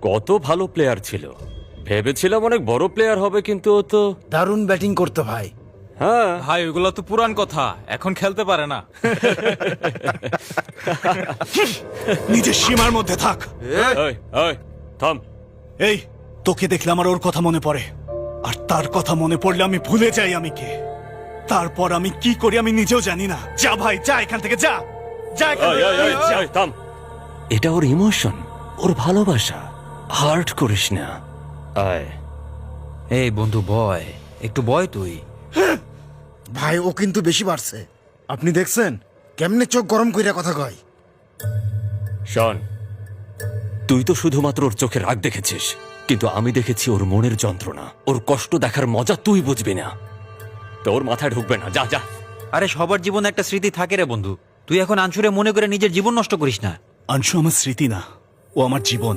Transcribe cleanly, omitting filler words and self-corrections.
কত ভালো প্লেয়ার ছিল, ভেবেছিলাম অনেক বড় প্লেয়ার হবে, কিন্তু ও তো দারুণ ব্যাটিং করতো ভাই। হ্যাঁ ভাই ওগুলো তো পুরান কথা, এখন খেলতে পারে না। নিজের সীমার মধ্যে থাক। এই, এই, থাম। এই, তোকে দেখলে আমার ওর কথা মনে পড়ে, আর তার কথা মনে পড়লে আমি ভুলে যাই আমি কে। তারপর আমি কি করি আমি নিজেও জানি না। যা ভাই, যা এখান থেকে, যা যা এখান এই, এই, এই, থেকে। এই, থাম। এটা ওর ইমোশন, ওর ভালোবাসা, হার্ট করিস না। আয়। এই বন্ধু বয়, একটু বয় তুই। ভাই ও কিন্তু বেশি বাড়ছে। আপনি দেখছেন কেমনে চোখ গরম কইরা কথা কয়। শোন, তুই তো শুধুমাত্র ওর চোখে রাগ দেখেছিস, কিন্তু আমি দেখেছি ওর মনের যন্ত্রণা, ওর কষ্ট দেখার মজা তুই বুঝবি না, তোর মাথায় ঢুকবে না। যা যা। আরে সবার জীবনে একটা স্মৃতি থাকে রে বন্ধু, তুই এখন আনসুরে মনে করে নিজের জীবন নষ্ট করিস না। আনশু আমার স্মৃতি না, ও আমার জীবন।